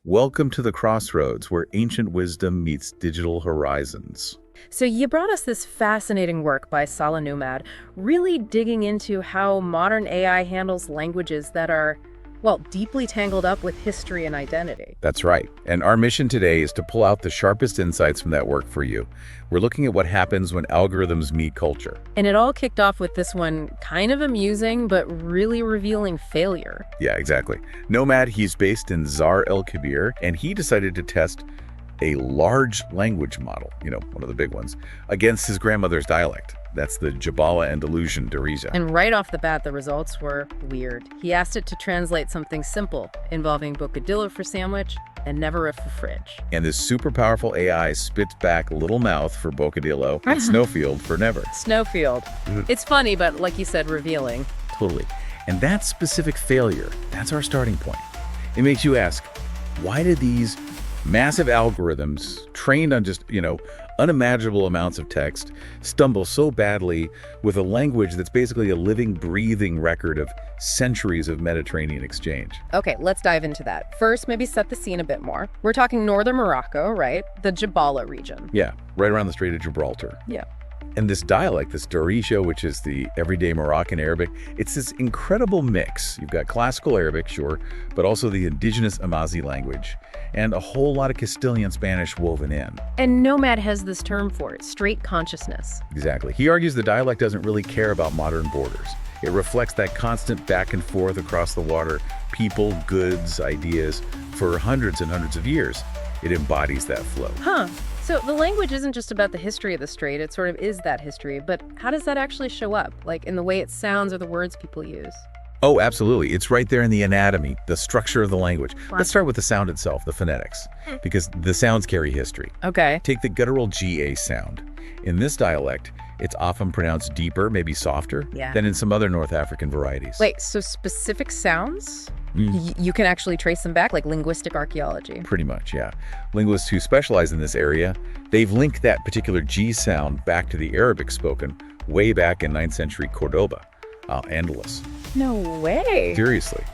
Welcome to the crossroads where ancient wisdom meets digital horizons. So you brought us this fascinating work by Salah Nomad, really digging into how modern AI handles languages that are, well, deeply tangled up with history and identity. That's right. And our mission today is to pull out the sharpest insights from that work for you. We're looking at what happens when algorithms meet culture. And it all kicked off with this one kind of amusing but really revealing failure. Yeah, exactly. Nomad, he's based in Zar El Kebir, and he decided to test a large language model, one of the big ones, against his grandmother's dialect. That's the Jbala-Andalusian Darija. And right off the bat, the results were weird. He asked it to translate something simple, involving bocadillo for sandwich and never for fridge. And this super powerful AI spits back little mouth for bocadillo and snowfield for never. Snowfield. It's funny, but like you said, revealing. Totally. And that specific failure, that's our starting point. It makes you ask, why did these massive algorithms trained on just, unimaginable amounts of text stumble so badly with a language that's basically a living, breathing record of centuries of Mediterranean exchange? Okay, let's dive into that. First, maybe set the scene a bit more. We're talking Northern Morocco, right? The Jbala region. Yeah, right around the Strait of Gibraltar. Yeah. And this dialect, this Darija, which is the everyday Moroccan Arabic, it's this incredible mix. You've got classical Arabic, sure, but also the indigenous Amazigh language, and a whole lot of Castilian Spanish woven in. And Nomad has this term for it, straight consciousness. Exactly. He argues the dialect doesn't really care about modern borders. It reflects that constant back and forth across the water, people, goods, ideas, for hundreds and hundreds of years. It embodies that flow. Huh. So the language isn't just about the history of the strait, it sort of is that history, but how does that actually show up, like in the way it sounds or the words people use? Oh, absolutely. It's right there in the anatomy, the structure of the language. Wow. Let's start with the sound itself, the phonetics, because the sounds carry history. Okay. Take the guttural GA sound. In this dialect, it's often pronounced deeper, maybe softer, than in some other North African varieties. Wait, so specific sounds? You can actually trace them back, like linguistic archaeology? Pretty much, yeah. Linguists who specialize in this area, they've linked that particular G sound back to the Arabic spoken way back in 9th century Cordoba, Al-Andalus. No way. Seriously.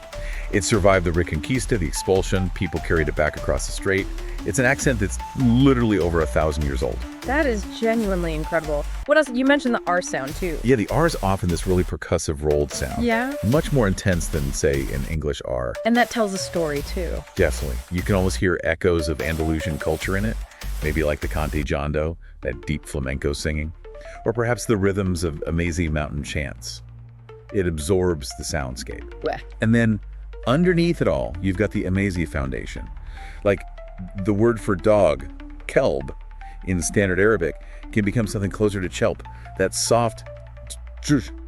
It survived the Reconquista, the expulsion. People carried it back across the strait. It's an accent that's literally over 1,000 years old. That is genuinely incredible. What else? You mentioned the R sound, too. Yeah, the R is often this really percussive rolled sound. Yeah? Much more intense than, say, an English R. And that tells a story, too. Definitely. You can almost hear echoes of Andalusian culture in it, maybe like the Cante Jondo, that deep flamenco singing, or perhaps the rhythms of Amazigh mountain chants. It absorbs the soundscape. Blech. And then underneath it all, you've got the Amazigh foundation. Like the word for dog, kelb, in standard Arabic can become something closer to chelp. That soft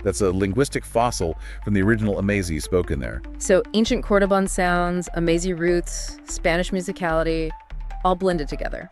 that's a linguistic fossil from the original Amazigh spoken there. So ancient Cordoban sounds, Amazigh roots, Spanish musicality, all blended together.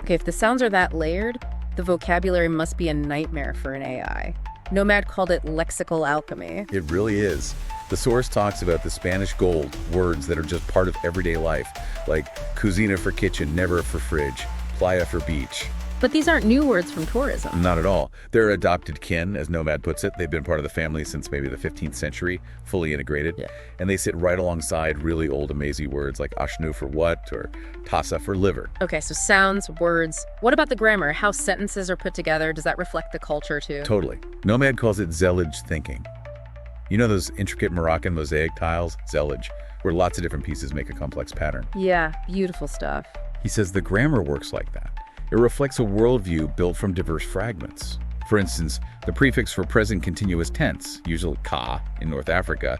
Okay, if the sounds are that layered, the vocabulary must be a nightmare for an AI. Nomad called it lexical alchemy. It really is. The source talks about the Spanish gold, words that are just part of everyday life, like cocina for kitchen, never for fridge, playa for beach. But these aren't new words from tourism. Not at all. They're adopted kin, as Nomad puts it. They've been part of the family since maybe the 15th century, fully integrated. Yeah. And they sit right alongside really old Amazigh words like ashnu for what, or tasa for liver. Okay, so sounds, words. What about the grammar? How sentences are put together? Does that reflect the culture too? Totally. Nomad calls it zellage thinking. You know those intricate Moroccan mosaic tiles, zellage, where lots of different pieces make a complex pattern? Yeah, beautiful stuff. He says the grammar works like that. It reflects a worldview built from diverse fragments. For instance, the prefix for present continuous tense, usually ka in North Africa,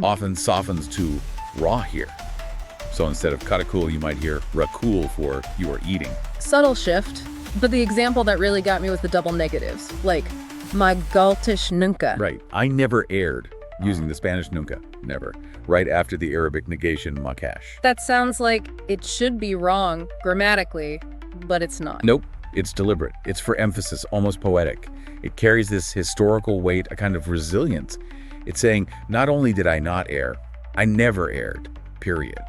often softens to ra here. So instead of karakul, you might hear rakul for you are eating. Subtle shift, but the example that really got me was the double negatives, like my galtish nunca. Right. I never aired using the Spanish nunca, never, right after the Arabic negation makash. That sounds like it should be wrong grammatically, but it's not. Nope. It's deliberate. It's for emphasis, almost poetic. It carries this historical weight, a kind of resilience. It's saying, not only did I not err, I never erred, period.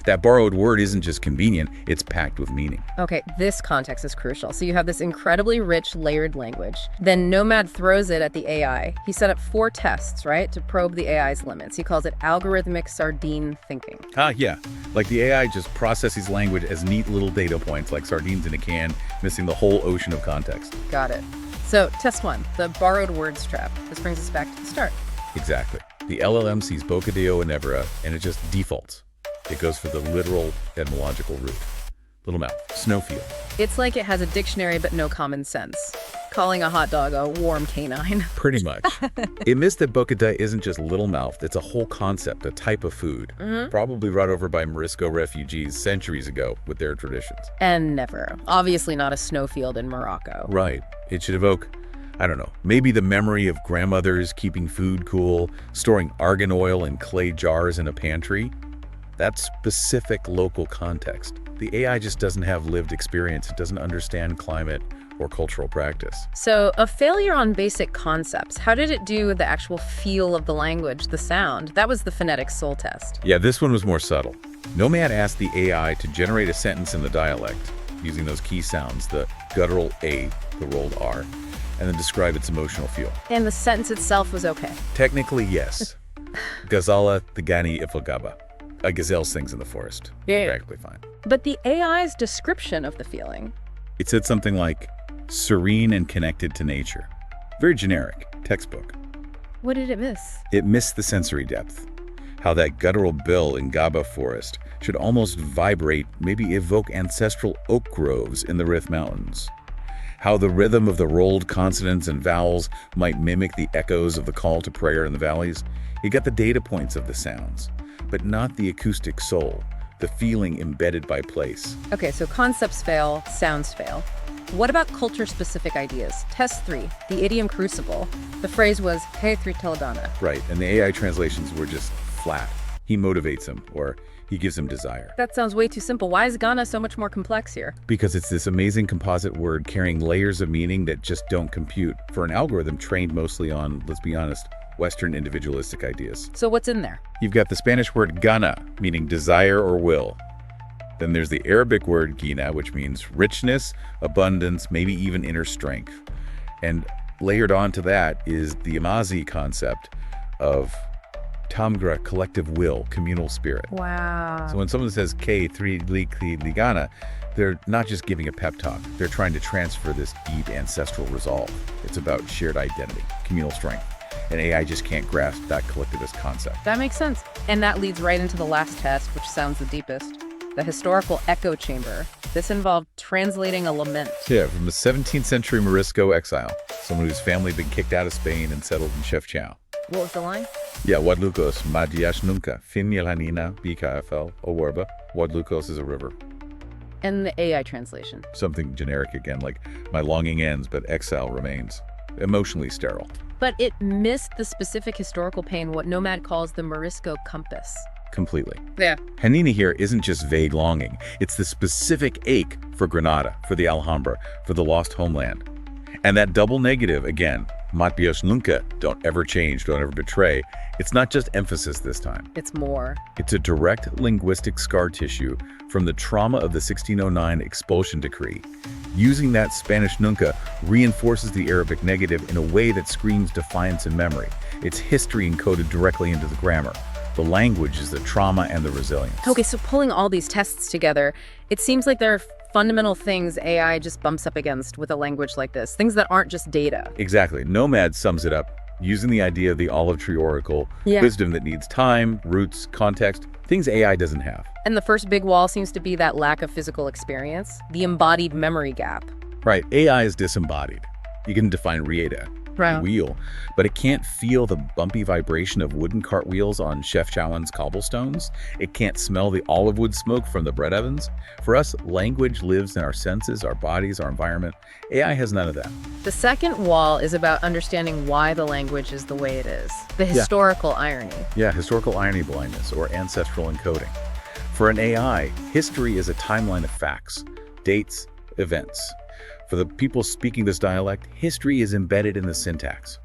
That borrowed word isn't just convenient, it's packed with meaning. Okay, this context is crucial. So you have this incredibly rich, layered language. Then Nomad throws it at the AI. He set up 4 tests, right, to probe the AI's limits. He calls it algorithmic sardine thinking. Yeah. Like the AI just processes language as neat little data points like sardines in a can, missing the whole ocean of context. Got it. So test 1, the borrowed words trap. This brings us back to the start. Exactly. The LLM sees Bocadillo and Evora, and it just defaults. It goes for the literal etymological root. Little mouth, snowfield. It's like it has a dictionary but no common sense. Calling a hot dog a warm canine. Pretty much. It missed that Bocadillo isn't just little mouth, it's a whole concept, a type of food. Probably brought over by Morisco refugees centuries ago with their traditions. And never. Obviously not a snowfield in Morocco. Right. It should evoke, I don't know, maybe the memory of grandmothers keeping food cool, storing argan oil in clay jars in a pantry. That specific local context. The AI just doesn't have lived experience. It doesn't understand climate or cultural practice. So a failure on basic concepts. How did it do with the actual feel of the language, the sound? That was the phonetic soul test. Yeah, this one was more subtle. Nomad asked the AI to generate a sentence in the dialect using those key sounds, the guttural A, the rolled R, and then describe its emotional feel. And the sentence itself was okay. Technically, yes. Gazala the Gani Iflagaba. A gazelle sings in the forest. Yeah. Practically fine. But the AI's description of the feeling. It said something like, serene and connected to nature. Very generic, textbook. What did it miss? It missed the sensory depth. How that guttural bill in Gaba forest should almost vibrate, maybe evoke ancestral oak groves in the Rif Mountains. How the rhythm of the rolled consonants and vowels might mimic the echoes of the call to prayer in the valleys. It got the data points of the sounds, but not the acoustic soul, the feeling embedded by place. Okay, so concepts fail, sounds fail. What about culture-specific ideas? Test 3, the idiom crucible. The phrase was, hey, 3 teledana. Right, and the AI translations were just flat. He motivates him, or he gives him desire. That sounds way too simple. Why is Ghana so much more complex here? Because it's this amazing composite word carrying layers of meaning that just don't compute for an algorithm trained mostly on, let's be honest, Western individualistic ideas. So what's in there? You've got the Spanish word gana, meaning desire or will. Then there's the Arabic word gina, which means richness, abundance, maybe even inner strength. And layered onto that is the Amazigh concept of tamgra, collective will, communal spirit. Wow. So when someone says K, 3 ligana, they're not just giving a pep talk. They're trying to transfer this deep ancestral resolve. It's about shared identity, communal strength. And AI just can't grasp that collectivist concept. That makes sense. And that leads right into the last test, which sounds the deepest. The historical echo chamber. This involved translating a lament. Yeah, from a 17th century Morisco exile, someone whose family had been kicked out of Spain and settled in Chefchaouen. What was the line? Yeah, Wadlukos, Madiash Nunca, Fin Yelhanina, BKFL, Owerba. Wadlukos is a river. And the AI translation. Something generic again, like my longing ends, but exile remains. Emotionally sterile. But it missed the specific historical pain, what Nomad calls the Morisco compass. Completely. Yeah. Hanina here isn't just vague longing. It's the specific ache for Granada, for the Alhambra, for the lost homeland. And that double negative, again, Matbios nunca, don't ever change, don't ever betray. It's not just emphasis this time. It's more. It's a direct linguistic scar tissue from the trauma of the 1609 expulsion decree. Using that Spanish nunca reinforces the Arabic negative in a way that screams defiance and memory. It's history encoded directly into the grammar. The language is the trauma and the resilience. Okay, so pulling all these tests together, it seems like there are fundamental things AI just bumps up against with a language like this, things that aren't just data. Exactly. Nomad sums it up using the idea of the olive tree oracle, wisdom that needs time, roots, context, things AI doesn't have. And the first big wall seems to be that lack of physical experience, the embodied memory gap. Right. AI is disembodied. You can define Rieta, wheel, but it can't feel the bumpy vibration of wooden cartwheels on Chefchaouen's cobblestones. It can't smell the olive wood smoke from the bread ovens. For us, language lives in our senses, our bodies, our environment. AI has none of that. The second wall is about understanding why the language is the way it is. The historical irony. Yeah, historical irony blindness or ancestral encoding. For an AI, history is a timeline of facts, dates, events. For the people speaking this dialect, history is embedded in the syntax.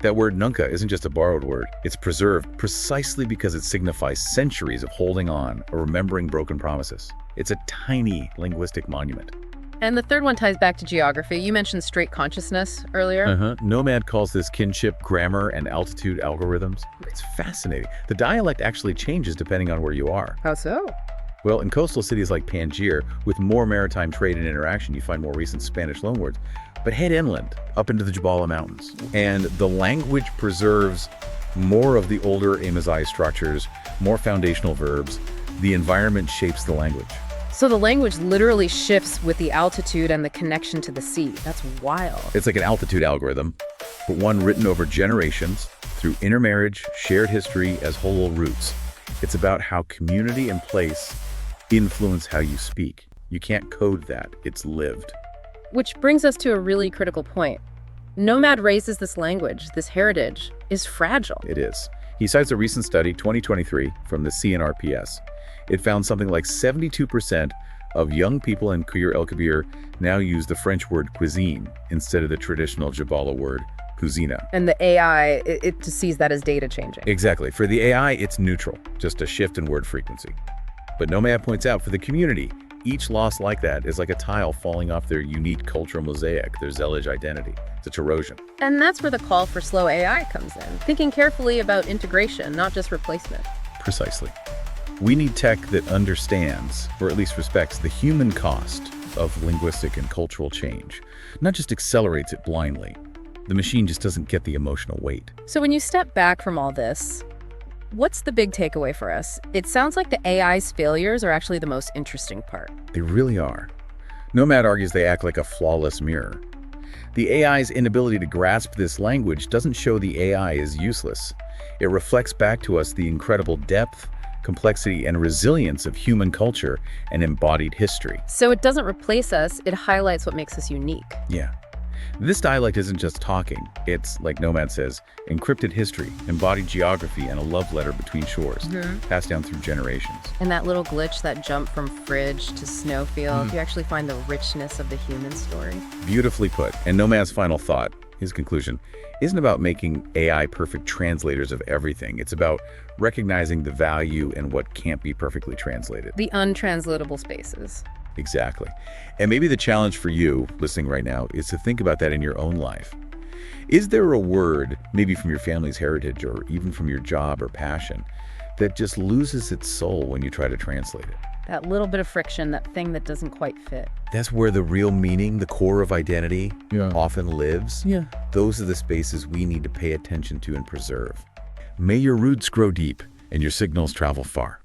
That word nunca isn't just a borrowed word. It's preserved precisely because it signifies centuries of holding on or remembering broken promises. It's a tiny linguistic monument. And the third one ties back to geography. You mentioned straight consciousness earlier. Nomad calls this kinship grammar and altitude algorithms. It's fascinating. The dialect actually changes depending on where you are. How so? Well, in coastal cities like Panjir, with more maritime trade and interaction, you find more recent Spanish loanwords. But head inland, up into the Jbala Mountains, and the language preserves more of the older Amazigh structures, more foundational verbs. The environment shapes the language. So the language literally shifts with the altitude and the connection to the sea. That's wild. It's like an altitude algorithm, but one written over generations through intermarriage, shared history as whole roots. It's about how community and place influence how you speak. You can't code that. It's lived. Which brings us to a really critical point. Nomad raises this language, this heritage, is fragile. It is. He cites a recent study, 2023, from the CNRPS. It found something like 72% of young people in Kir El Kabir now use the French word cuisine instead of the traditional Jbala word cuisina. And the AI, it just sees that as data changing. Exactly. For the AI, it's neutral, just a shift in word frequency. But Nomad points out, for the community, each loss like that is like a tile falling off their unique cultural mosaic, their Zellige identity. It's erosion. And that's where the call for slow AI comes in, thinking carefully about integration, not just replacement. Precisely. We need tech that understands, or at least respects, the human cost of linguistic and cultural change, not just accelerates it blindly. The machine just doesn't get the emotional weight. So when you step back from all this, what's the big takeaway for us? It sounds like the AI's failures are actually the most interesting part. They really are. Nomad argues they act like a flawless mirror. The AI's inability to grasp this language doesn't show the AI is useless. It reflects back to us the incredible depth, complexity, and resilience of human culture and embodied history. So it doesn't replace us, it highlights what makes us unique. Yeah. This dialect isn't just talking. It's, like Nomad says, encrypted history, embodied geography, and a love letter between shores, passed down through generations. And that little glitch, that jump from fridge to snowfield, you actually find the richness of the human story. Beautifully put. And Nomad's final thought, his conclusion, isn't about making AI perfect translators of everything. It's about recognizing the value in what can't be perfectly translated. The untranslatable spaces. Exactly. And maybe the challenge for you listening right now is to think about that in your own life. Is there a word, maybe from your family's heritage or even from your job or passion, that just loses its soul when you try to translate it? That little bit of friction, that thing that doesn't quite fit. That's where the real meaning, the core of identity, often lives. Those are the spaces we need to pay attention to and preserve. May your roots grow deep and your signals travel far.